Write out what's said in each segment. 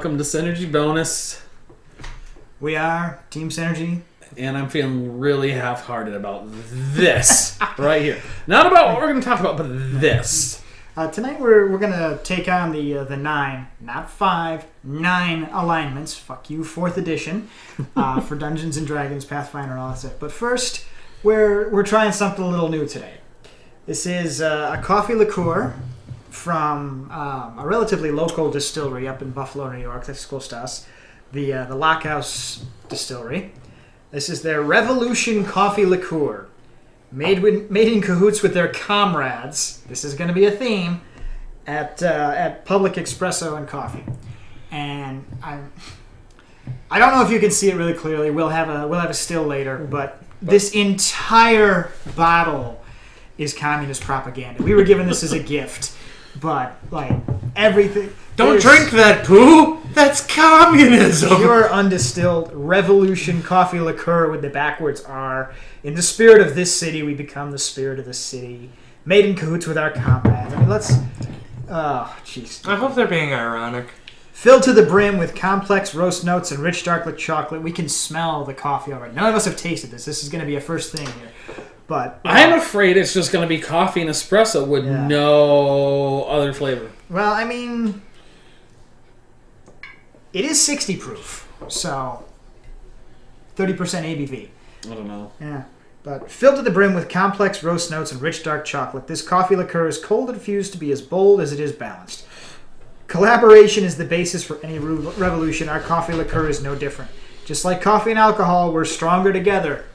welcome to Synergy Bonus. We are Team Synergy. And I'm feeling really half-hearted about this right here. Not about what we're going to talk about, but this. Tonight we're going to take on the 9, not 5, 9 alignments. Fuck you, 4th edition, for Dungeons & Dragons, Pathfinder, and all that stuff. But first, we're trying something a little new today. This is a coffee liqueur from a relatively local distillery up in Buffalo, New York. That's close to us. The Lockhouse Distillery. This is their Revolution Coffee Liqueur. Made in cahoots with their comrades. This is going to be a theme at Public Espresso and Coffee. And I don't know if you can see it really clearly. We'll have a still later, but this entire bottle is communist propaganda. We were given this as a gift. But, like, everything... Don't drink that, Pooh! That's communism! Pure, undistilled Revolution Coffee Liqueur with the backwards R. In the spirit of this city, we become the spirit of the city. Made in cahoots with our comrades. I mean, let's... Oh, jeez. I hope they're being ironic. Filled to the brim with complex roast notes and rich dark chocolate. We can smell the coffee already. None of us have tasted this. This is going to be a first thing here. But I'm afraid it's just going to be coffee and espresso with no other flavor. Well, I mean, it is 60 proof, so 30% ABV. I don't know. Yeah, but filled to the brim with complex roast notes and rich dark chocolate, this coffee liqueur is cold infused to be as bold as it is balanced. Collaboration is the basis for any revolution. Our coffee liqueur is no different. Just like coffee and alcohol, we're stronger together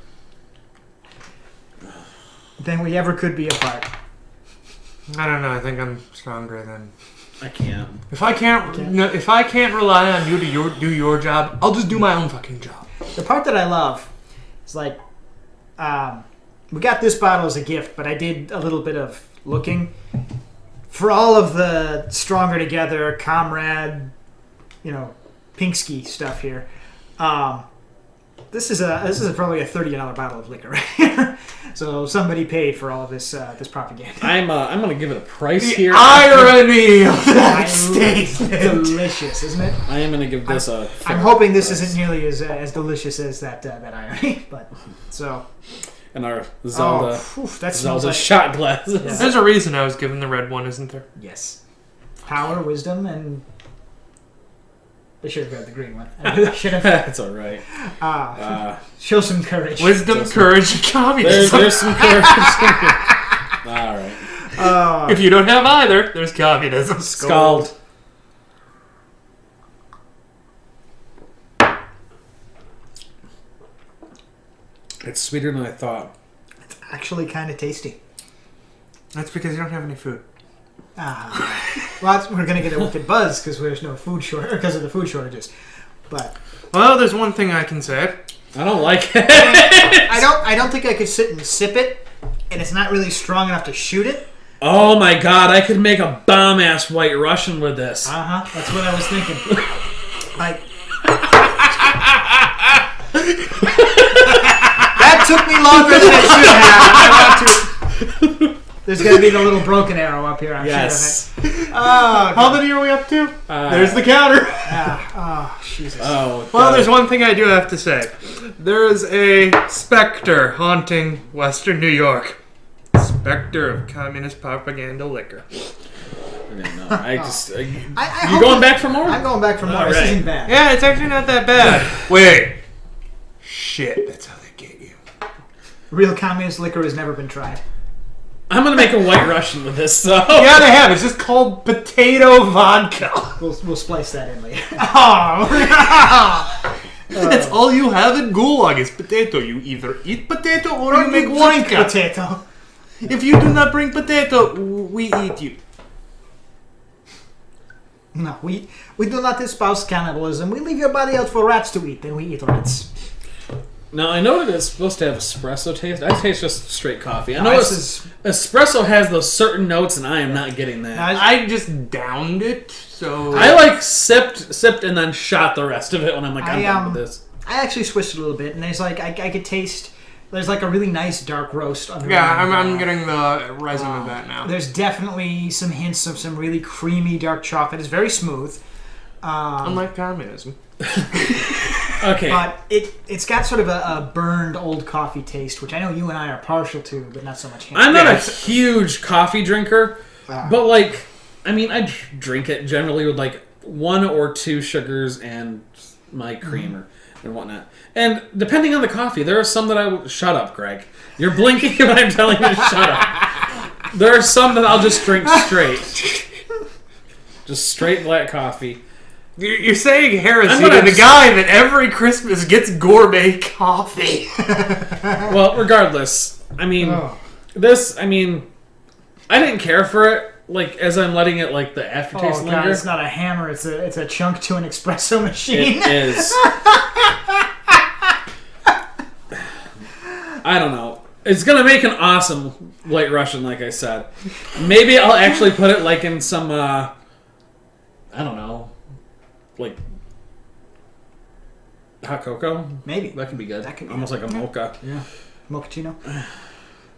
than we ever could be apart. I don't know. I think I'm stronger than... I can't. If I can't rely on you to do your job, I'll just do my own fucking job. The part that I love is like, we got this bottle as a gift, but I did a little bit of looking for all of the stronger together, comrade, Pinkski stuff here. This is probably a $30 bottle of liquor right here. So somebody paid for all of this propaganda. I'm going to give it a price here. Irony of that statement. Delicious, isn't it? I am going to give this a. I'm hoping this isn't nearly as delicious as that irony. But so. And our Zelda, that Zelda like, shot glasses. Yeah. There's a reason I was given the red one, isn't there? Yes. Power, wisdom, and. They should have got the green one. They should have. That's all right. Show some courage. Wisdom, courage, and communism. There's some courage. All right. If you don't have either, there's communism. Scald. It's sweeter than I thought. It's actually kind of tasty. That's because you don't have any food. Well, we're gonna get a wicked buzz because there's no food because of the food shortages. But there's one thing I can say. I don't like it. I don't think I could sit and sip it, and it's not really strong enough to shoot it. Oh my god! I could make a bomb ass White Russian with this. That's what I was thinking. That took me longer than it should have. There's going to be the little broken arrow up here. I'm sure of it. How many are we up to? There's the counter. Jesus. There's one thing I do have to say. There is a specter haunting Western New York. Specter of communist propaganda liquor. I didn't know. I just... you going back for more? I'm going back for more. This isn't bad. Yeah, it's actually not that bad. Wait. Shit, that's how they get you. Real communist liquor has never been tried. I'm going to make a White Russian with this, so... Yeah, they have. It's just called potato vodka. We'll splice that in later. That's all you have in Gulag is potato. You either eat potato or you make drink vodka. potato. If you do not bring potato, we eat you. No, we do not espouse cannibalism. We leave your body out for rats to eat, then we eat rats. Now, I know that it's supposed to have espresso taste. I taste just straight coffee. I know espresso has those certain notes, and I am not getting that. I just downed it, so... I sipped, and then shot the rest of it when I'm like, I'm done with this. I actually switched it a little bit, and there's like, I could taste... There's like a really nice dark roast under it. Yeah, I'm getting the resin of that now. There's definitely some hints of some really creamy dark chocolate. It's very smooth. Unlike communism. Okay. But it's got sort of a burned old coffee taste, which I know you and I are partial to, but not so much him. I'm not a huge coffee drinker, Ah. but like, I mean, I drink it generally with like 1 or 2 sugars and my creamer and whatnot. And depending on the coffee, there are some that I will... Shut up, Greg. You're blinking when I'm telling you to shut up. There are some that I'll just drink straight. Just straight black coffee. You're saying heresy I'm to gonna the guy that every Christmas gets gourmet coffee. Well, regardless, I mean, Oh. I didn't care for it, like, as I'm letting it, like, the aftertaste Oh linger. god, it's not a hammer, it's a chunk to an espresso machine. It is. I don't know. It's gonna make an awesome White Russian, like I said. Maybe I'll actually put it, like, in some, I don't know, like, hot cocoa? Maybe. That could be good. That could be almost good. like a mocha. Yeah. Mochaccino.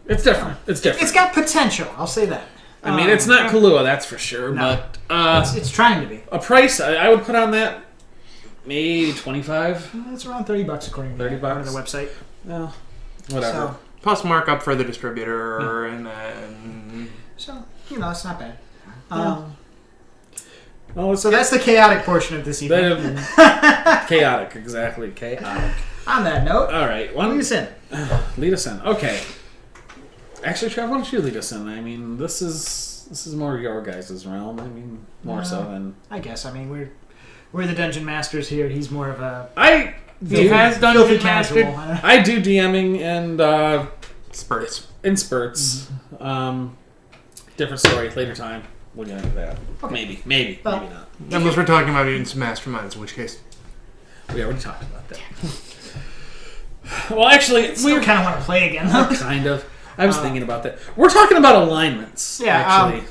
It's different. It's different. It's got potential, I'll say that. I mean, it's not Kahlua, that's for sure. No. But It's trying to be. a price I would put on that, maybe 25. It's around $30 according to $30 the website. Well, whatever. Plus markup for the distributor, and then... So it's not bad. Well, So that's the chaotic portion of this evening. chaotic, exactly. Chaotic. On that note, All right. lead us in. Lead us in. Okay. Actually, Trev, why don't you lead us in? I mean, this is more your guys' realm. I mean, more so than... I guess. I mean, we're the dungeon masters here. He's more of a He has dungeon filthy casual. mastered. I do DMing and Spurts. in spurts. Different story, later time. We'll get into that. Okay. Maybe Well- not. Unless we're talking about even some masterminds, in which case... We already talked about that. Well, actually, We kind of want to play again, though. kind of. I was thinking about that. We're talking about alignments. Yeah, actually.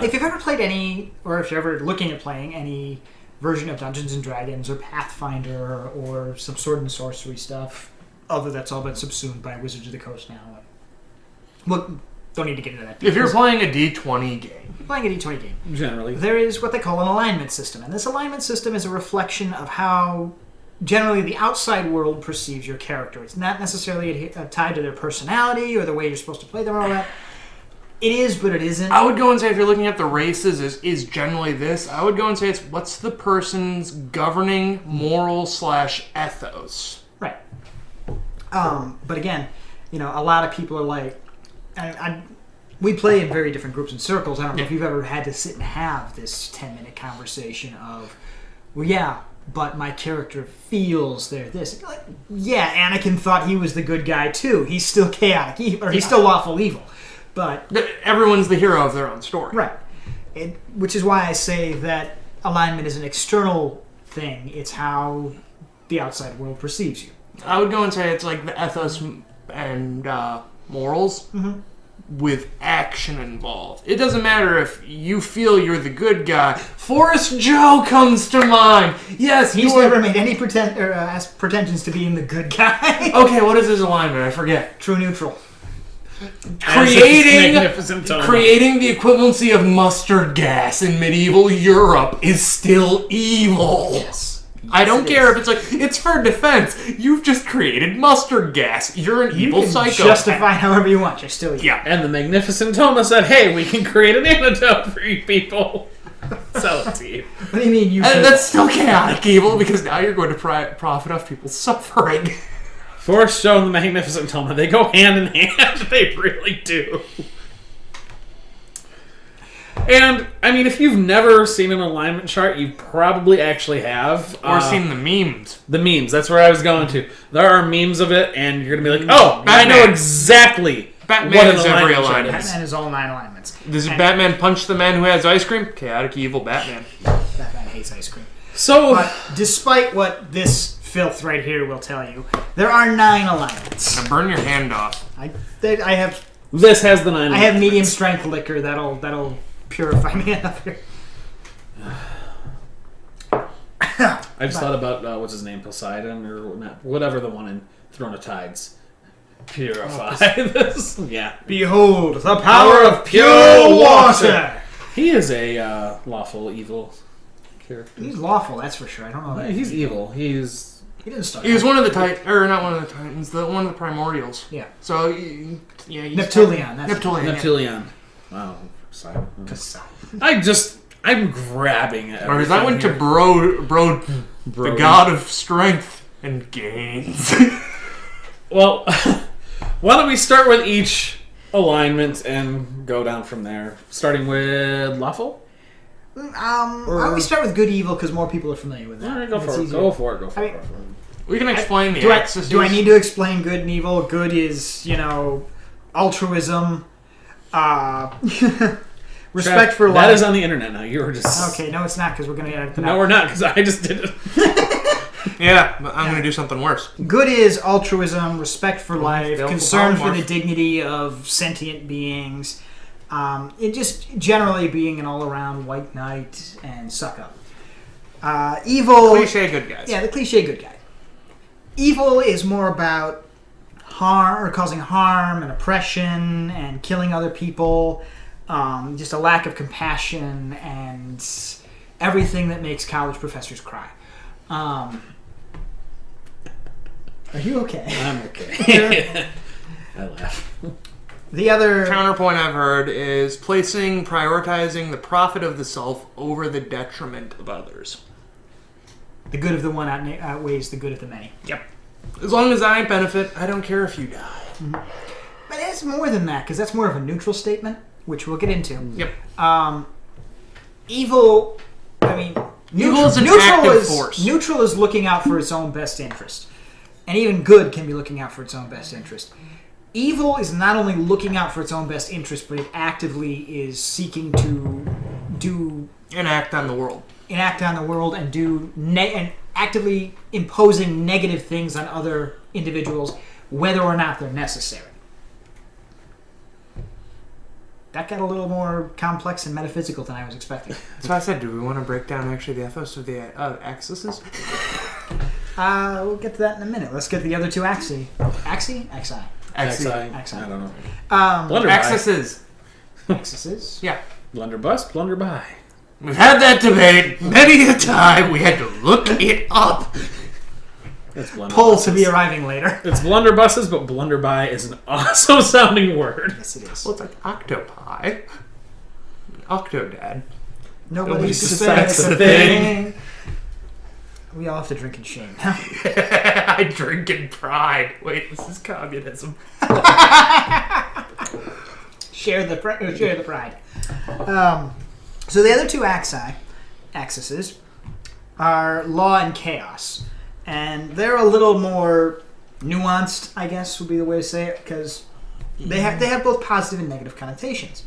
If you've ever played any, or if you're ever looking at playing any version of Dungeons and Dragons or Pathfinder or some sword and sorcery stuff, although that's all been subsumed by Wizards of the Coast now. Well, don't need to get into that. If you're playing a D20 game... playing a D20 game, generally. there is what they call an alignment system. And this alignment system is a reflection of how generally the outside world perceives your character. It's not necessarily tied to their personality or the way you're supposed to play them or all that. It is, but it isn't. I would go and say, if you're looking at the races, is generally this. I would go and say it's what's the person's governing moral / ethos. Right. But again, a lot of people are like, we play in very different groups and circles. I don't know if you've ever had to sit and have this 10-minute conversation of, well, yeah, but my character feels they're this. Like, yeah, Anakin thought he was the good guy too. He's still chaotic evil, or he's still lawful evil. But Everyone's the hero of their own story. right, which is why I say that alignment is an external thing. It's how the outside world perceives you. I would go and say it's like the ethos and morals with action involved. It doesn't matter if you feel you're the good guy. Forrest Joe comes to mind. Yes, He's never made any pretensions to being the good guy. Okay, what is his alignment? I forget. True neutral. Magnificent Toma. Creating the equivalency of mustard gas in medieval Europe is still evil. Yes. I don't care if it's like, it's for defense. You've just created mustard gas. You're an evil psychopath. Justify however you want. You're still evil. Yeah. And the Magnificent Toma said, hey, we can create an antidote for you people. Sell it to you. What do you mean you? And that's still chaotic evil because now you're going to profit off people's suffering. Forrest Joe and the Magnificent Toma, they go hand in hand. They really do. And, I mean, if you've never seen an alignment chart, you probably actually have. Or seen the memes. The memes, that's where I was going to. There are memes of it, and you're going to be like, oh, I Batman. know exactly Batman what an is every alignment chart alignment. is. Batman is all 9 alignments. Does Batman punch the man who has ice cream? Chaotic evil Batman. Batman hates ice cream. So, But despite what this filth right here will tell you, there are 9 alignments. Now burn your hand off. I have this has the 9 I have medium strength liquor that'll purify me enough here. I just thought about, what's his name, Poseidon, or whatever the one in Throne of Tides. Purify this. Yeah. Behold the power of pure water. He is a lawful evil character. He's lawful, that's for sure. I don't know that. He's evil. He didn't start. He was one of the not one of the Titans, one of the Primordials. Yeah. So, yeah. Neptulion. Neptulion. Wow. Poseidon. Poseidon. I'm grabbing it. Because I went to Bro, the god of strength and gains. Well, why don't we start with each alignment and go down from there, starting with lawful. Why don't we start with good evil because more people are familiar with that. All right, go It's for it. easier. Go for it. I mean, We can explain the do axes. I need to explain good and evil? Good is, altruism, respect for life. That is on the internet now. You were just Okay, no, it's not because we're going to edit it No, out. we're not because I just did it. Yeah, but I'm going to do something worse. Good is altruism, respect for life, Skillful concern for polymorph. the dignity of sentient beings. It just generally being an all-around white knight and suck up. Evil. Cliche good guys. Yeah, the cliche good guy. Evil is more about harm or causing harm and oppression and killing other people. Just a lack of compassion and everything that makes college professors cry. Are you okay? I'm okay. I laugh. The other Counterpoint I've heard is prioritizing the profit of the self over the detriment of others. the good of the one outweighs the good of the many. Yep. As long as I benefit, I don't care if you die. But it's more than that because that's more of a neutral statement, which we'll get into. Yep. Evil. I mean, Evil is an active force. Neutral is looking out for its own best interest, and even good can be looking out for its own best interest. Evil is not only looking out for its own best interest, but it actively is seeking to Enact on the world. enact on the world and and actively imposing negative things on other individuals, whether or not they're necessary. That got a little more complex and metaphysical than I was expecting. So I said, do we want to break down actually the ethos of the axes? We'll get to that in a minute. Let's get the other two axi. Axi? Axi. Axi. Axi. I don't know. Blunderbuss. Axes. Axes. Yeah. Blunderbuss, blunderby. We've had that debate many a time. We had to look it up. It's blunderbusses. Poll to be arriving later. It's blunderbusses, but blunderby is an awesome sounding word. Yes, it is. Well, it's like octopi. Octodad. Nobody Nobody suspects suspects a a thing. We all have to drink in shame now. I drink in pride. Wait, this is communism. Share the pride. So the other two axes are law and chaos, and they're a little more nuanced, I guess would be the way to say it, because they have both positive and negative connotations.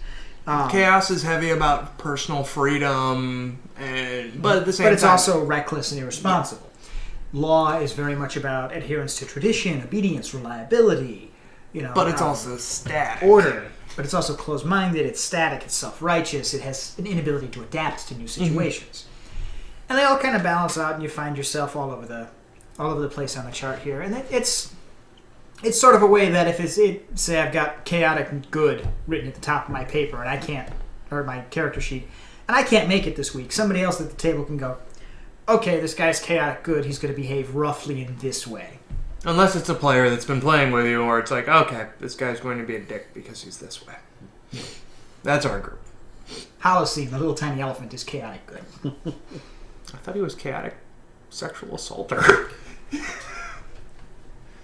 Chaos is heavy about personal freedom, but at the same time, But it's also reckless and irresponsible. Law is very much about adherence to tradition, obedience, reliability. But it's also static. order. But it's also closed-minded. It's static. It's self-righteous. It has an inability to adapt to new situations. And they all kind of balance out, and you find yourself all over the place on the chart here. And it's sort of a way that if say I've got chaotic and good written at the top of my paper, and I can't, or my character sheet, and I can't make it this week, somebody else at the table can go, okay, this guy's chaotic good. He's going to behave roughly in this way. Unless it's a player that's been playing with you, or it's like, okay, this guy's going to be a dick because he's this way. That's our group. Holocene, the little tiny elephant, is chaotic good. I thought he was chaotic sexual assaulter.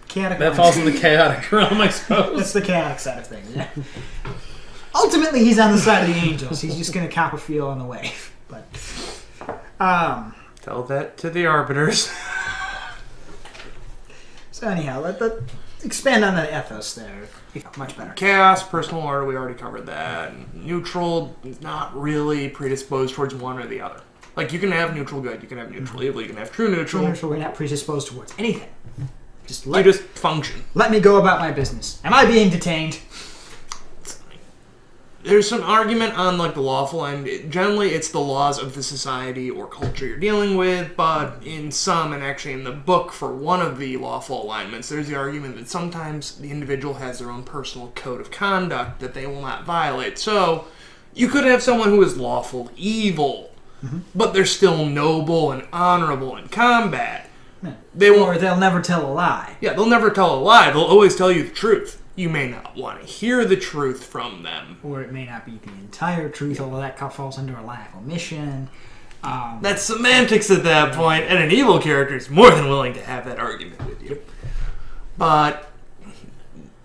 Chaotic That falls in the chaotic realm, I suppose. That's the chaotic side of things, yeah. Ultimately, he's on the side of the angels. He's just going to cop a feel on the way. But, Tell that to the arbiters. so anyhow, let's expand on the ethos there. Much better. Chaos, personal order, we already covered that. Neutral, not really predisposed towards one or the other. Like, you can have neutral good, you can have neutral evil, you can have true neutral. True neutral, we're not predisposed towards anything. Just You just function. let me go about my business. Am I being detained? There's some argument on like the lawful end. Generally, it's the laws of the society or culture you're dealing with, but in some, and actually in the book for one of the lawful alignments, there's the argument that sometimes the individual has their own personal code of conduct that they will not violate. So, you could have someone who is lawful evil, but they're still noble and honorable in combat. Yeah. They Or won't. they'll never tell a lie. Yeah, they'll never tell a lie. They'll always tell you the truth. You may not want to hear the truth from them. Or it may not be the entire truth, although that falls under a lie of omission. That's semantics at that point, and an evil character is more than willing to have that argument with you. But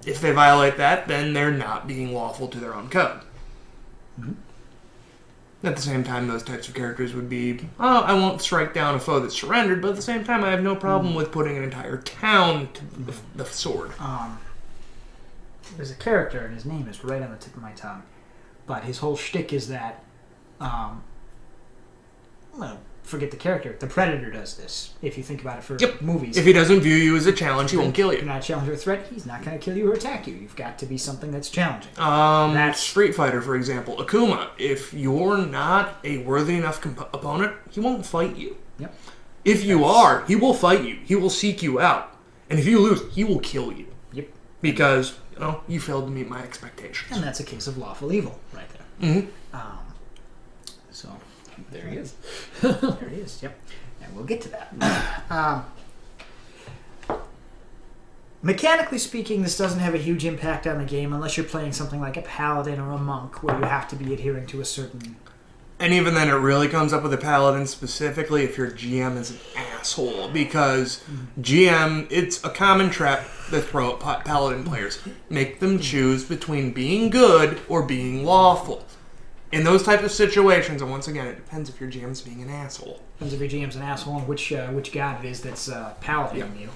if they violate that, then they're not being lawful to their own code. At the same time, those types of characters would be, oh, I won't strike down a foe that's surrendered, but at the same time, I have no problem with putting an entire town to the sword. There's a character, and his name is right on the tip of my tongue, but his whole shtick is that, well, forget the character. The Predator does this. If you think about it for movies, If he doesn't view you as a challenge, he won't kill If you. you're not a challenge or a threat, he's not going to kill you or attack you. You've got to be something that's challenging. That's Street Fighter, for example. Akuma, if you're not a worthy enough opponent, he won't fight you. Yep. If you are, he will fight you. He will seek you out. And if you lose, he will kill you. Yep. Because, you failed to meet my expectations. And that's a case of lawful evil right there. Mm-hmm. So There he is. there it is. Yep. And we'll get to that. Mechanically speaking, this doesn't have a huge impact on the game unless you're playing something like a paladin or a monk where you have to be adhering to a certain... And even then, it really comes up with a paladin specifically if your GM is an asshole. Because GM, it's a common trap they throw at paladin players. Make them choose between being good or being lawful. In those type of situations, and once again, it depends if your GM's being an asshole. Depends if your GM's an asshole and which god it is that's paladining you.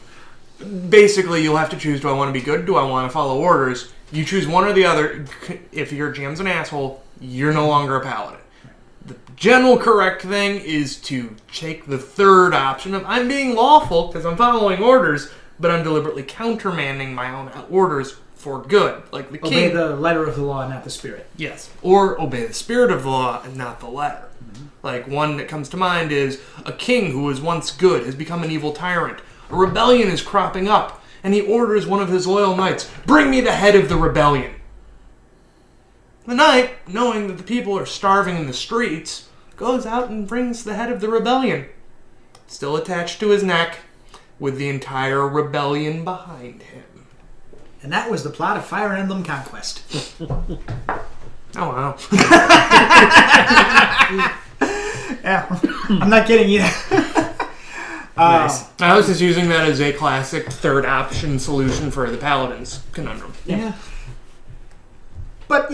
Basically, you'll have to choose, do I want to be good, do I want to follow orders? You choose one or the other. If your GM's an asshole, you're no longer a paladin. The general correct thing is to take the third option of I'm being lawful because I'm following orders, but I'm deliberately countermanding my own orders for good. Like the king. Obey the letter of the law, not the spirit. Yes. Or obey the spirit of the law and not the letter. Like one that comes to mind is a king who was once good has become an evil tyrant. A rebellion is cropping up, and he orders one of his loyal knights, bring me the head of the rebellion. The knight, knowing that the people are starving in the streets, goes out and brings the head of the rebellion, still attached to his neck, with the entire rebellion behind him. And that was the plot of Fire Emblem Conquest. Oh, wow. Yeah, I'm not kidding you. Nice. I was just using that as a classic third option solution for the Paladin's conundrum. Yeah. But,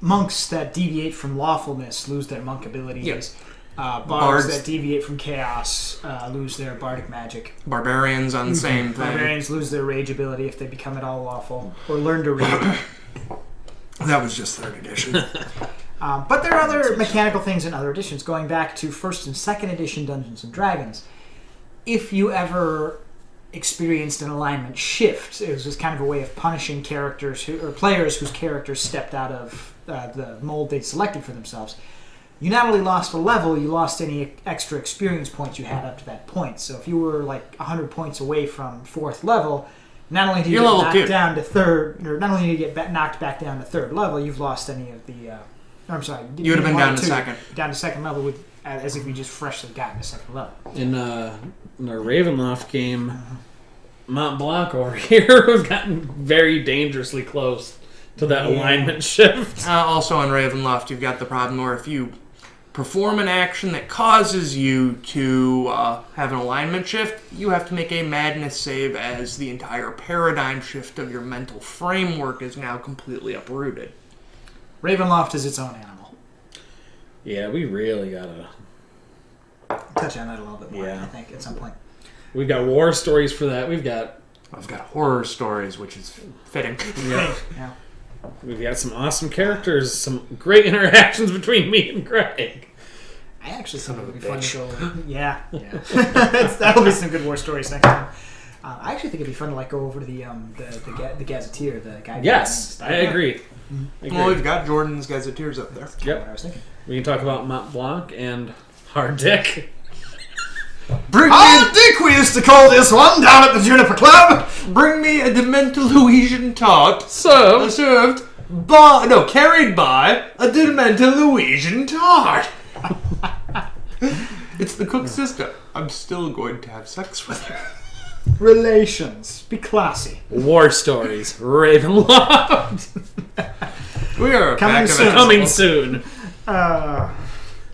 monks that deviate from lawfulness lose their monk abilities. Yes. Bards that deviate from chaos lose their bardic magic. Barbarians on the same thing. Barbarians lose their rage ability if they become at all lawful, or learn to read. That was just 3rd edition. But there are other mechanical things in other editions. Going back to 1st and 2nd edition Dungeons & Dragons, if you ever experienced an alignment shift, it was just kind of a way of punishing characters or players whose characters stepped out of the mold they selected for themselves. You not only lost a level, you lost any extra experience points you had up to that point. So if you were like 100 points away from 4th level, not only do you get knocked down to 3rd, or not only do you get knocked back down to 3rd level, you've lost any of the... I'm sorry. You would have been down to 2nd. Down to 2nd level with, as if you just freshly gotten to 2nd level. In our Ravenloft game, Mont Blanc over here has gotten very dangerously close to that alignment shift. Also on Ravenloft, you've got the problem where if you perform an action that causes you to have an alignment shift, you have to make a madness save as the entire paradigm shift of your mental framework is now completely uprooted. Ravenloft is its own animal. Yeah, we really gotta touch on that a little bit more, Yeah. I think, at some point. We've got war stories for that. I've got horror stories, which is fitting. Yeah. Yeah. We've got some awesome characters, some great interactions between me and Greg. I actually Son think it of would a be fun to go... Yeah. That'll be some good war stories next time. I actually think it'd be fun to go over to the Gazetteer, the guy. Yes, I agree. Well, we've got Jordan's Gazetteers up there. Yep. What I was thinking. We can talk about Mont Blanc and Hard Dick. Hard Dick, we used to call this one down at the Juniper Club. Bring me a Dementaluysian tart So, carried by a Dementaluysian tart. It's the cook sister. I'm still going to have sex with her. Relations. Be classy. War Stories. Ravenloft. We are Coming back soon. Coming soon Uh,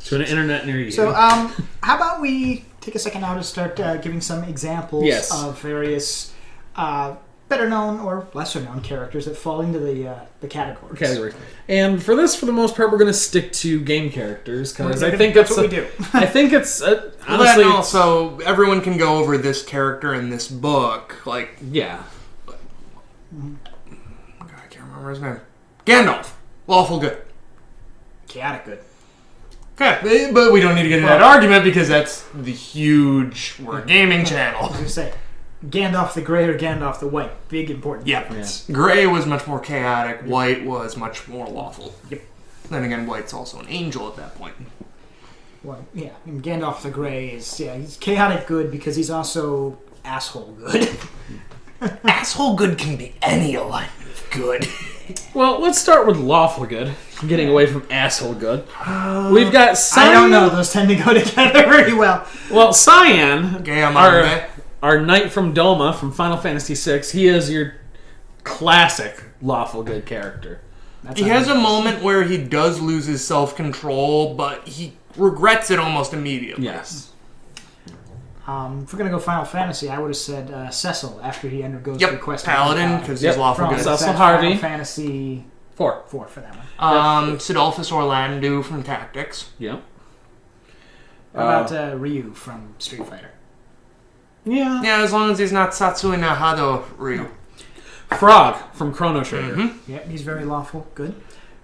to an internet near you. so, how about we take a second now to start giving some examples Yes. of various better known or lesser known characters that fall into the categories. categories. And for this, for the most part, we're going to stick to game characters because I That's think what it's we do. I think it's Well, honestly then also, everyone can go over this character in this book. Like, yeah. I can't remember his name. Gandalf. Lawful good. Chaotic good. Okay, but we don't need to get into that argument because that's the huge We're a Gaming I channel. was going to say, Gandalf the Grey or Gandalf the White. Big important Yeah. difference. Gray was much more chaotic. White was much more lawful. Yep. Then again, White's also an angel at that point. Well, yeah, and Gandalf the Grey is, he's chaotic good because he's also asshole good. Asshole good can be any alignment of good. Well, let's start with lawful good. Getting away from asshole good. We've got Cyan. I don't know, those tend to go together very well. Well, Cyan, Gamambe. our knight from Doma from Final Fantasy VI, he is your classic lawful good character. That's He how has it a is. moment where he does lose his self-control, but he regrets it almost immediately. Yes. If we're going to go Final Fantasy, I would have said Cecil after he undergoes the Yep, quest. Paladin, because Yep. he's lawful From good. Cecil that's Harvey. Final Fantasy 4. 4 for that one. Sidolphus Orlandu from Tactics. Yep. How about Ryu from Street Fighter? Yeah. Yeah, as long as he's not Satsui Nahado Ryu. Frog from Chrono Trigger. Mm-hmm. Yep, he's very lawful. Good.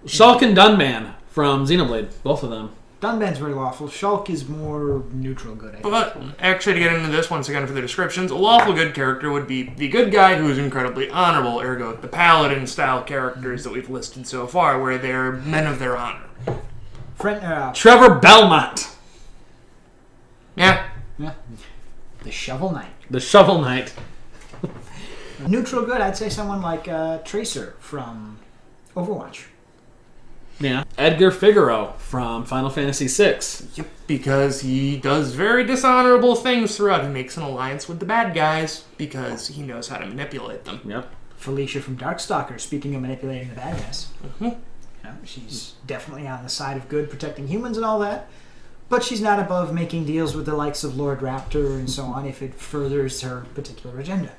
Shulk and Dunman from Xenoblade. Both of them. Dunban's very lawful. Shulk is more neutral good, I think. But actually, to get into this once again for the descriptions, a lawful good character would be the good guy who is incredibly honorable, ergo the paladin style characters that we've listed so far, where they're men of their honor. Trevor Belmont. Yeah. The Shovel Knight. The Shovel Knight. Neutral good, I'd say someone like Tracer from Overwatch. Yeah. Edgar Figaro from Final Fantasy VI. Yep. Because he does very dishonorable things throughout. He makes an alliance with the bad guys because he knows how to manipulate them. Yep. Felicia from Darkstalker, speaking of manipulating the bad guys. Mhm. She's definitely on the side of good, protecting humans and all that. But she's not above making deals with the likes of Lord Raptor and so on if it furthers her particular agenda.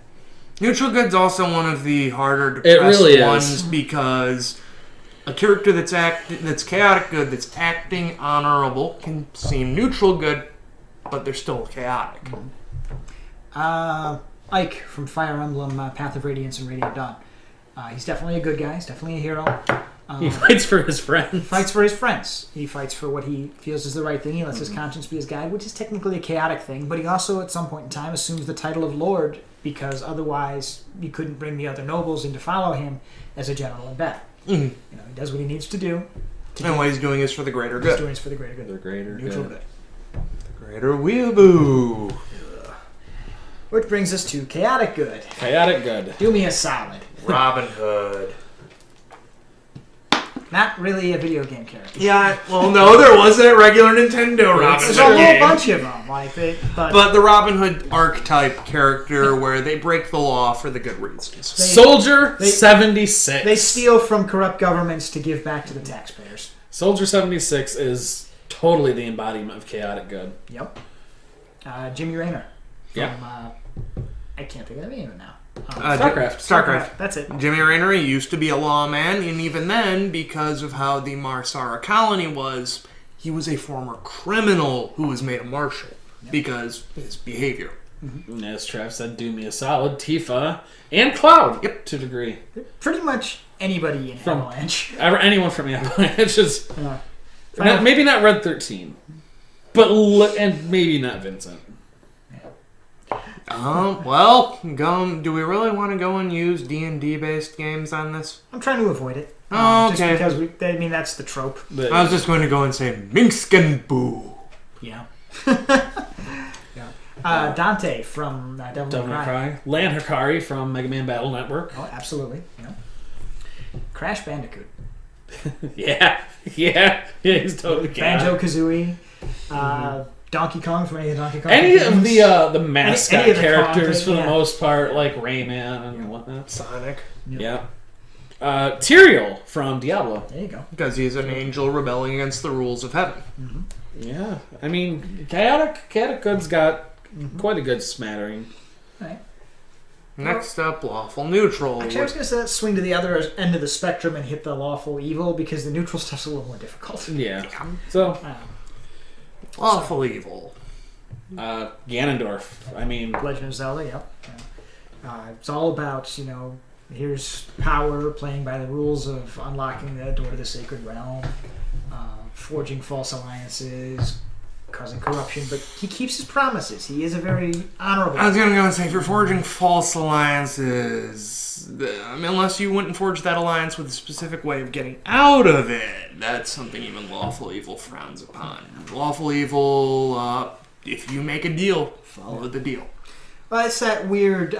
Neutral good's also one of the harder to It press really is. ones because a character that's chaotic good, that's acting honorable, can seem neutral good, but they're still chaotic. Ike from Fire Emblem Path of Radiance and Radiant Dawn. He's definitely a good guy. He's definitely a hero. He fights for his friends. Fights for his friends. He fights for what he feels is the right thing. He lets his conscience be his guide, which is technically a chaotic thing. But he also, at some point in time, assumes the title of Lord because otherwise you couldn't bring the other nobles in to follow him as a general in battle. Mhm. He does what he needs to do. And what he's doing is for the greater He's good. doing it for the greater good. The greater Neutral good. good. Greater weeaboo. Which brings us to chaotic good. Chaotic good. Do me a solid. Robin Hood. Not really a video game character. Yeah, well, no, there was a regular Nintendo Robin There's Hood a whole game. bunch of them. But the Robin Hood archetype character where they break the law for the good reasons. Soldier they- 76. they steal from corrupt governments to give back to the taxpayers. Soldier 76 is totally the embodiment of chaotic good. Yep. Jimmy Raynor. From, Yeah. I can't think of the name of it now. StarCraft. That's it. Jimmy Raynor used to be a lawman, and even then, because of how the Marsara colony was, he was a former criminal who was made a marshal because of his behavior. And as Trav said, do me a solid. Tifa and Cloud. Yep. To a degree. Pretty much anybody in From- Avalanche. Anyone from Avalanche is Yeah. maybe not Red 13, but and maybe not Vincent. Do we really want to go and use D&D based games on this? I'm trying to avoid it. Oh, Just okay. because that's the trope. But, I was just going to go and say Minkskin Boo. Yeah. Yeah. Dante from Devil Devil May May Cry. Cry. Lan Hikari from Mega Man Battle Network. Oh, absolutely. Yeah. Crash Bandicoot. Yeah, he's totally chaotic. Banjo-Kazooie, Donkey Kong from any of the Donkey Kong Any games. of the mascot Any of the characters for the yeah. most part, like Rayman and whatnot. Sonic. Yeah. Tyrael from Diablo. There you go. Because he's an angel rebelling against the rules of heaven. Yeah, I mean, Chaotic Good's got quite a good smattering. Right. Next up, lawful neutral. Actually, I was going to swing to the other end of the spectrum and hit the lawful evil because the neutral stuff's a little more difficult. Yeah. So, Lawful evil. Ganondorf. I mean, Legend of Zelda, yep. It's all about, here's power, playing by the rules of unlocking the door to the sacred realm, forging false alliances, causing corruption, but he keeps his promises. He is a very honorable. I was going to go and say, if you're forging false alliances, unless you went and forged that alliance with a specific way of getting out of it, that's something even lawful evil frowns upon. Lawful evil, if you make a deal, follow the deal. Well, it's that weird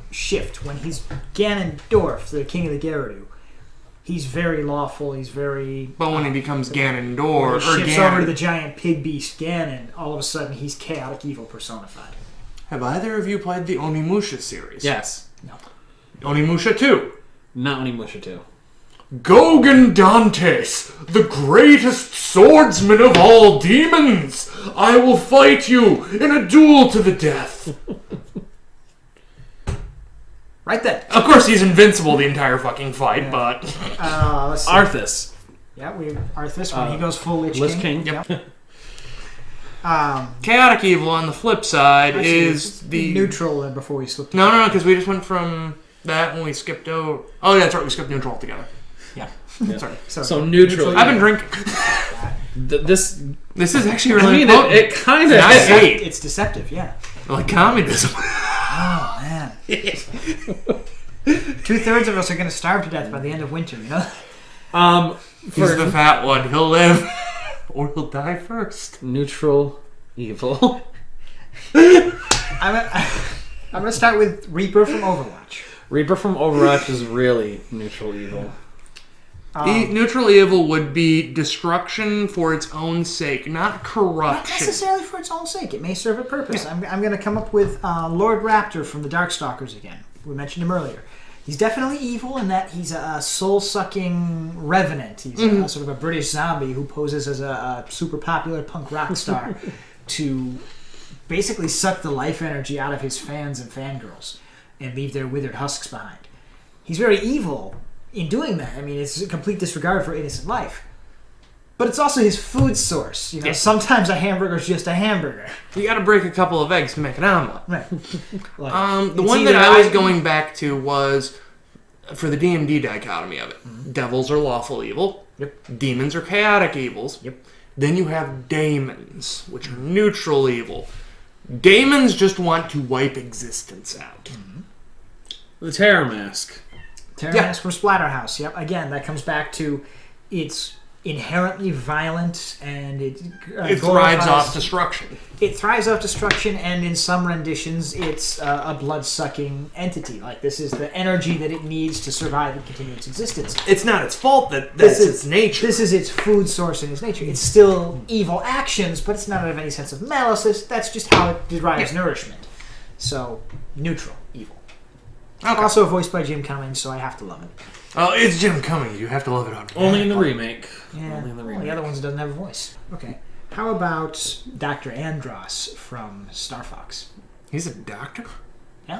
shift when he's Ganondorf, the king of the Gerudo. He's very lawful. He's very. But when he becomes Ganondorf, when he shifts over to the giant pig beast Ganon, all of a sudden he's chaotic evil personified. Have either of you played the Onimusha series? yes. No. Onimusha 2. Not Onimusha 2. Gogan Dantes, the greatest swordsman of all demons! I will fight you in a duel to the death! Right then. Of course, he's invincible the entire fucking fight, but... Let's see. Arthas. Yeah, Arthas when he goes full Lich Lich King. King. Yep. Chaotic Evil, on the flip side, Actually, is the... neutral and before we slip. No, because we just went from that when we skipped over... Oh, yeah, that's right, we skipped neutral altogether. Yeah. Sorry. So neutral. I've been drinking. This This is actually I really mean, important. it kind of Not is. hate. It's deceptive, yeah. Like communism. Oh man. 2/3 of us are going to starve to death by the end of winter. He's the fat one. He'll live. Or he'll die first. Neutral evil. I'm going to start with Reaper from Overwatch. Reaper from Overwatch is really neutral evil. Neutral evil would be destruction for its own sake, not Not corruption. necessarily for its own sake. It may serve a purpose. I'm going to come up with Lord Raptor from the Darkstalkers again. We mentioned him earlier. He's definitely evil in that he's a soul-sucking revenant. He's sort of a British zombie who poses as a super popular punk rock star to basically suck the life energy out of his fans and fangirls and leave their withered husks behind. He's very evil in doing that. I mean, it's a complete disregard for innocent life. But it's also his food source. Sometimes a hamburger is just a hamburger. You gotta break a couple of eggs to make an omelet. Right. The one that I was going back to was for the D&D dichotomy of it. Devils are lawful evil. Yep. Demons are chaotic evils. Yep. Then you have daemons, which are neutral evil. Daemons just want to wipe existence out. The Terror Mask. Terror Mask from Splatterhouse. Yep. Again, that comes back to it's inherently violent and it thrives off destruction. It thrives off destruction, and in some renditions, it's a blood-sucking entity. Like this is the energy that it needs to survive and continue its existence. It's not its fault that's its nature. This is its food source and its nature. It's still evil actions, but it's not out of any sense of malice. That's just how it derives nourishment. So, neutral, evil. Okay. Also voiced by Jim Cummings, so I have to love it. Oh, it's Jim Cummings. You have to love it on. Only in the remake. Yeah, Only in the well, remake. the other ones doesn't have a voice. Okay. How about Dr. Andros from Star Fox? He's a doctor?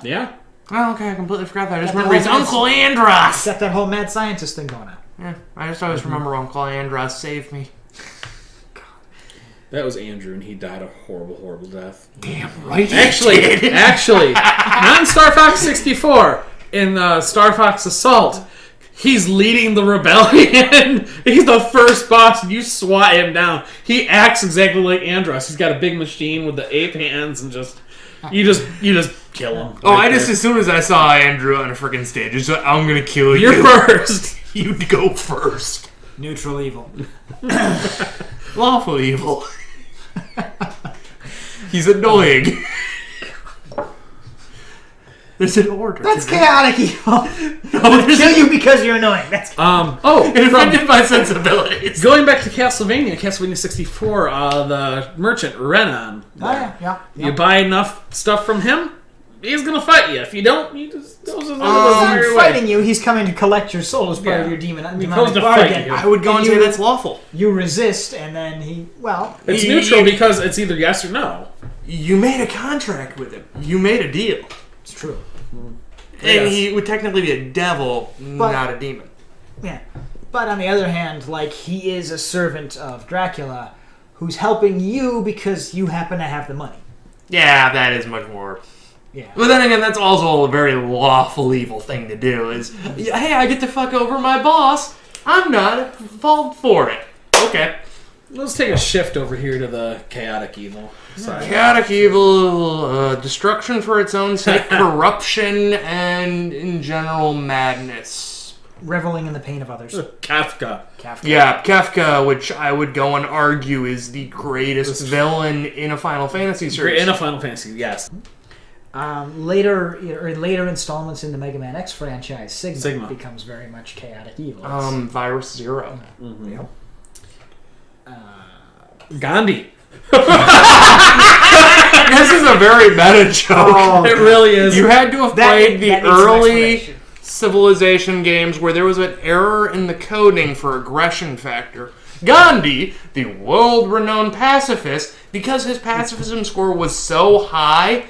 Yeah. Oh, okay. I completely forgot that. I just Yeah, remember he's the whole Uncle Andros. Got that whole mad scientist thing going on. Yeah, I just always remember Uncle Andros saved me. That was Andrew, and he died a horrible, horrible death. Damn right. Actually, not in Star Fox 64. In Star Fox Assault, he's leading the rebellion. He's the first boss, and you swat him down. He acts exactly like Andros. He's got a big machine with the ape hands, and you just kill him. Oh, as soon as I saw Andrew on a freaking stage, I said, I'm gonna kill you. You're first. You'd go first. Neutral evil. Lawful evil. He's annoying. There's an order. That's to it. chaotic evil. No, there's Kill you because you're annoying. That's It offended my sensibilities. Going back to Castlevania 64, the merchant, Renan. yeah. You buy enough stuff from him, he's gonna fight you. If you don't, he just goes his merry way. Fighting you, he's coming to collect your soul as part of your demonic goes to fight bargain. you. I would go and say you- that's lawful. You resist, and then It's neutral because it's either yes or no. You made a contract with him. You made a deal. it's true. And Yes. he would technically be a devil, not a demon. Yeah. But on the other hand, like, he is a servant of Dracula who's helping you because you happen to have the money. Yeah, that is much more. Yeah. But then again, that's also a very lawful evil thing to do. Is, hey, I get to fuck over my boss. I'm not fault for it. Okay. Let's take a shift over here to the chaotic evil side. Chaotic evil, destruction for its own sake, corruption, and in general madness. Reveling in the pain of others. Kafka. Kafka. Yeah, Kafka, which I would go and argue is the greatest villain in a Final Fantasy series. In a Final Fantasy, yes. Later installments in the Mega Man X franchise, Sigma. Becomes very much chaotic evil. Virus Zero. Yep. Gandhi. This is a very meta joke. It really is. You had to have played the that needs some early explanation. Civilization games where there was an error in the coding for aggression factor. Gandhi, the world-renowned pacifist, because his pacifism score was so high,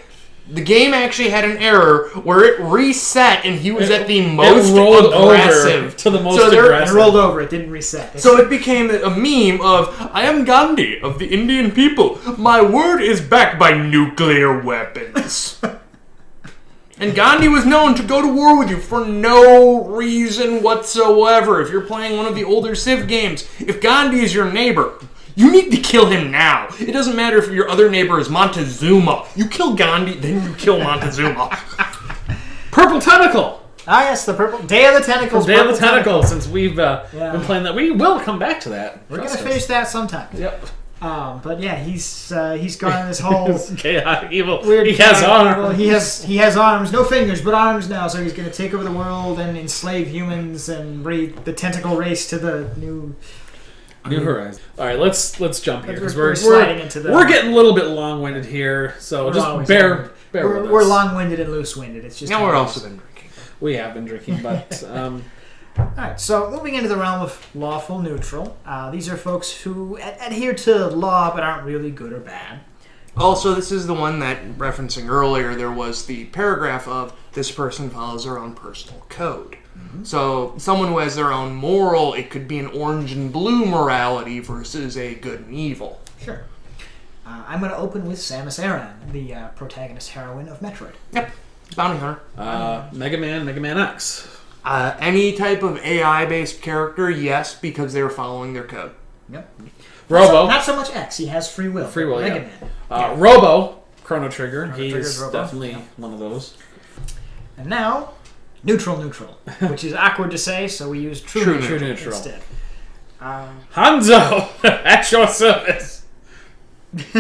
the game actually had an error where it reset and he was at the most rolled aggressive. over to the most It aggressive. rolled over. It didn't reset. So it became a meme of, I am Gandhi of the Indian people. My word is backed by nuclear weapons. And Gandhi was known to go to war with you for no reason whatsoever. If you're playing one of the older Civ games, if Gandhi is your neighbor, you need to kill him now. It doesn't matter if your other neighbor is Montezuma. You kill Gandhi, then you kill Montezuma. Purple Tentacle. Ah, yes, the purple Day of the Tentacles. Day of the Purple Tentacle, since we've been playing that. We will come back to that. We're gonna finish that sometime. Yep. But yeah, he's gone this whole Chaotic evil. weird. He has chaotic arms. evil. He has arms, no fingers, but arms now. So he's gonna take over the world and enslave humans and breed the tentacle race to the new. New Horizons. All right, let's jump here because We're sliding into the. we're getting a little bit long-winded here, so We're just always bear long-winded. with We're us. long-winded and loose-winded. It's just. Now how we're it also is. been drinking. We have been drinking, but All right, so moving into the realm of lawful neutral, these are folks who adhere to law but aren't really good or bad. Also, this is the one that, referencing earlier, there was the paragraph of this person follows their own personal code. So, someone who has their own moral, it could be an orange and blue morality versus a good and evil. Sure. I'm going to open with Samus Aran, the protagonist heroine of Metroid. Yep. Bounty Hunter. Mega Man X. Any type of AI-based character, yes, because they're following their code. Yep. Robo. Not so much X. He has free will. Free will, Mega yeah. Man. Robo. Chrono Trigger. He's Trigger's Robo. definitely one of those. And now, neutral, which is awkward to say, so we use true neutral. instead. Hanzo, at your service. What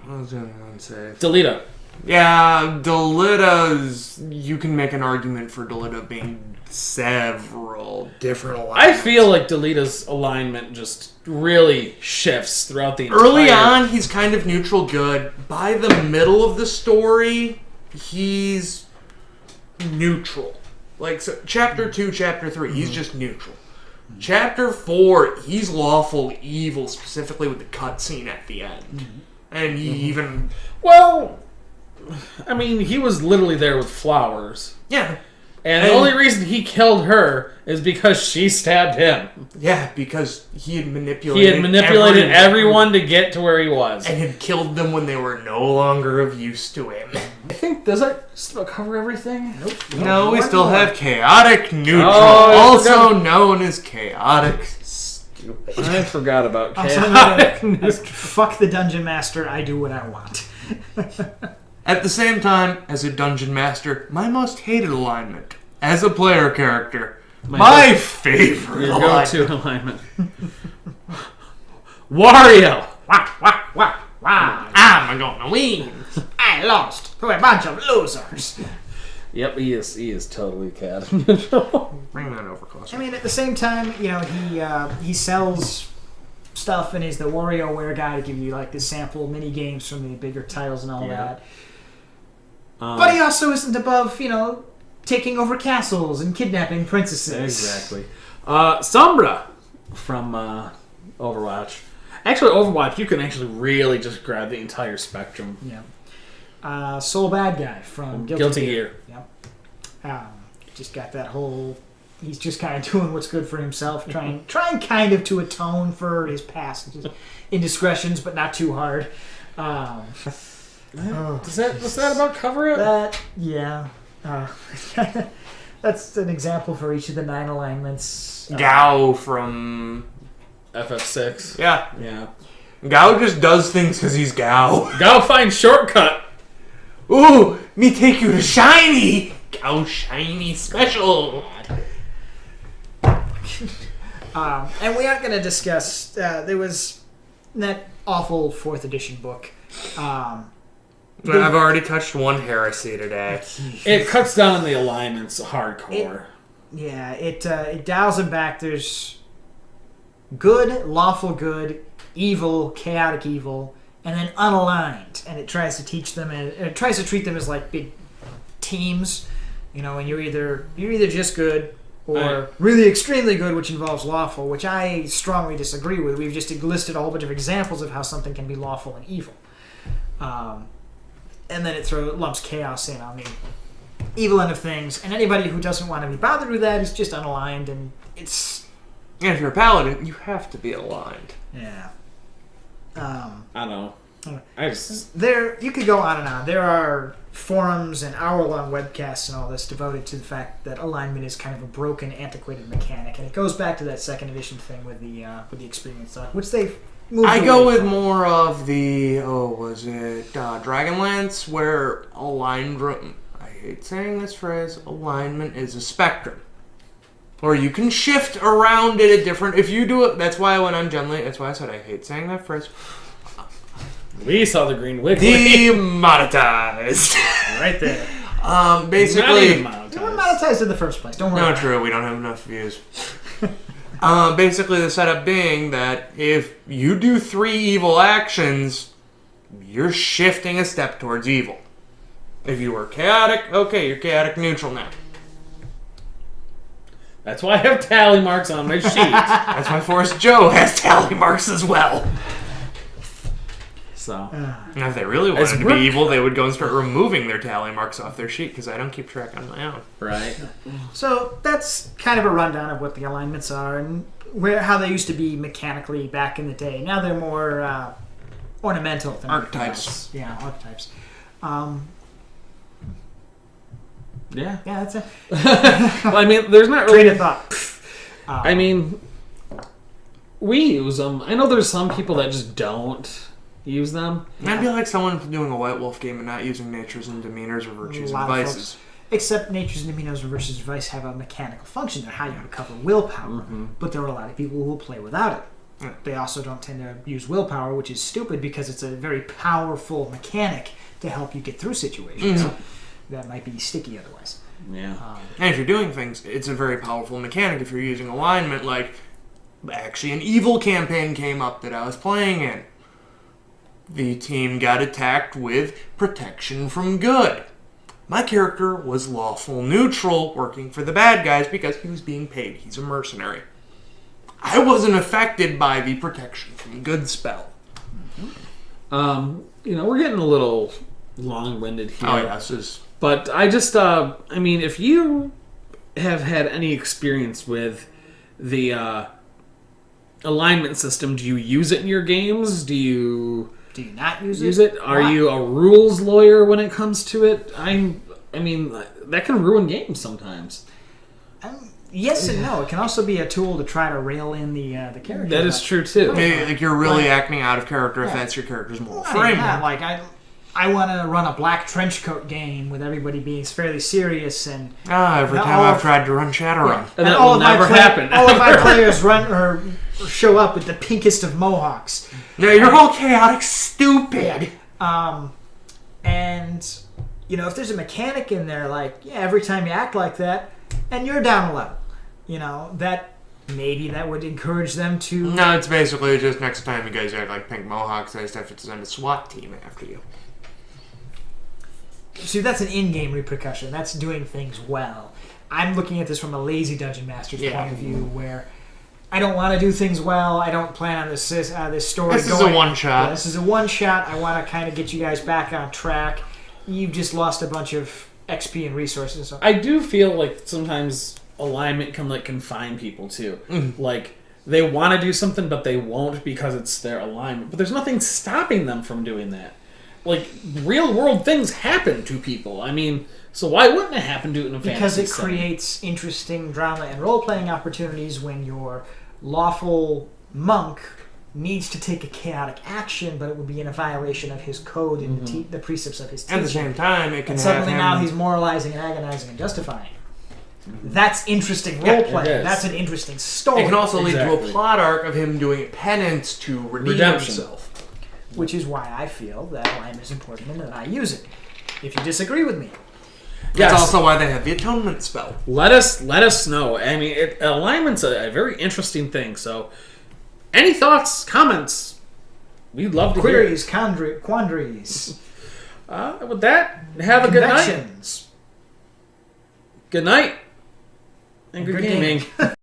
was I going to say? Delita. Yeah, Delita's... You can make an argument for Delita being several different I alignments. feel like Delita's alignment just really shifts throughout the entire... Early on, he's kind of neutral good. By the middle of the story, he's neutral. Like, so Chapter 2, Chapter 3, he's just neutral. Chapter 4, he's lawful evil, specifically with the cutscene at the end. And he even... Well, I mean, he was literally there with flowers. Yeah. And the only reason he killed her is because she stabbed him. Yeah, because he had manipulated... He had manipulated everyone to get to where he was. and had killed them when they were no longer of use to him. I think, does that still cover everything? Nope. No, we One still more. have chaotic neutral, Oh, I also forgot. known as chaotic stupid. I forgot about Also, chaotic. fuck the dungeon master. I do what I want. At the same time, as a dungeon master, my most hated alignment. As a player character, my favorite Your alignment. go-to alignment. Wario. Wah, wah, wah, wah. I'm gonna win. I lost. We're a bunch of losers. Yep, he is totally chaotic neutral. Bring that over closer. I mean, at the same time, he sells stuff and he's the WarioWare guy to give you like the sample mini games from the bigger titles and all that. But he also isn't above, taking over castles and kidnapping princesses. Exactly. Sombra from Overwatch. Actually, Overwatch, you can actually really just grab the entire spectrum. Yeah. Soul Bad Guy from Guilty Gear. Yep. Just got that whole... He's just kind of doing what's good for himself, trying kind of to atone for his past indiscretions, but not too hard. Does that about cover it? That's an example for each of the 9 alignments. Gao from FF6. Yeah. Gao just does things because he's Gao. Gao finds shortcut. Ooh, me take you to Shiny. Gao Shiny Special. And we aren't going to discuss. There was that awful 4th edition book. I've already touched one heresy today. It cuts down on the alignments hardcore. It dials them back. There's good, lawful good, evil, chaotic evil, and then unaligned. And it tries to teach them, and it tries to treat them as like big teams. And you're either just good or really extremely good, which involves lawful, which I strongly disagree with. We've just listed a whole bunch of examples of how something can be lawful and evil. And then it lumps chaos in on the evil end of things. And anybody who doesn't want to be bothered with that is just unaligned, and it's... And if you're a paladin, you have to be aligned. Yeah. I don't know. You could go on and on. There are forums and hour-long webcasts and all this devoted to the fact that alignment is kind of a broken, antiquated mechanic, and it goes back to that 2nd edition thing with the experience dog, which they've moved I go away with from. more of the Dragonlance, where alignment. I hate saying this phrase. Alignment is a spectrum. Or you can shift around it at different... If you do it... That's why when I'm generally... That's why I said I hate saying that phrase. We saw the green wiggly. Demonetized. Right there. Basically... They weren't monetized in the first place. Don't worry. Not true. We don't have enough views. Basically, the setup being that if you do 3 evil actions, you're shifting a step towards evil. If you were chaotic, okay, you're chaotic neutral now. That's why I have tally marks on my sheet. That's why Forrest Joe has tally marks as well. So, Now, if they really wanted to be evil, they would go and start removing their tally marks off their sheet, because I don't keep track on my own. right. So that's kind of a rundown of what the alignments are and how they used to be mechanically back in the day. Now they're more ornamental than Archetypes. Yeah, archetypes. Yeah. Yeah, that's it. Well, I mean, there's not Train really... of thought. I mean, we use them. I know there's some people that just don't use them. That'd be like someone doing a White Wolf game and not using natures and demeanors or virtues A and lot of vices. folks. Except natures and demeanors versus vice have a mechanical function. They're how you recover willpower. But there are a lot of people who will play without it. Yeah. They also don't tend to use willpower, which is stupid because it's a very powerful mechanic to help you get through situations that might be sticky otherwise. Yeah. And if you're doing things, it's a very powerful mechanic if you're using alignment. Like, actually, an evil campaign came up that I was playing in. The team got attacked with protection from good. My character was lawful neutral, working for the bad guys because he was being paid. He's a mercenary. I wasn't affected by the protection from good spell. We're getting a little long-winded here. Oh, yeah, this is... But I just, I mean, if you have had any experience with the alignment system, do you use it in your games? Do you not use it? Are you a rules lawyer when it comes to it? I mean, that can ruin games sometimes. Yes and no. It can also be a tool to try to rail in the character. That is true, too. Maybe, like, you're really acting out of character if that's your character's moral frame. Like, I want to run a black trench coat game with everybody being fairly serious and... every time I've tried to run Shadowrun. And that will never happen. All of my players run or show up with the pinkest of mohawks. No, you're all chaotic stupid. And if there's a mechanic in there, like, yeah, every time you act like that, and you're down a level, that maybe that would encourage them to. No, it's basically just next time you guys act like pink mohawks, I just have to send a SWAT team after you. See, that's an in-game repercussion. That's doing things well. I'm looking at this from a lazy dungeon master's point of view, where I don't want to do things well. I don't plan on this story This going. is a one-shot. Yeah, this is a one-shot. I want to kind of get you guys back on track. You've just lost a bunch of XP and resources. So. I do feel like sometimes alignment can confine people too. Like they want to do something, but they won't because it's their alignment. But there's nothing stopping them from doing that. Like real world things happen to people. I mean, so why wouldn't it happen to it in a fantasy Because it setting? creates interesting drama and role-playing opportunities when your lawful monk needs to take a chaotic action, but it would be in a violation of his code and the precepts of his teaching. At the same time, it can And have suddenly him... now he's moralizing and agonizing and justifying. That's interesting role-playing. it is. That's an interesting story. It can also lead to Exactly. a plot arc of him doing penance to redeem Redemption. himself. Which is why I feel that alignment is important and that I use it. If you disagree with me. Yes. That's also why they have the atonement spell. Let us know. I mean, alignment's a very interesting thing. So, any thoughts, comments? We'd love to Queries, quandaries, hear. With that, have a good night. convections. Good night. And good Good gaming. gaming.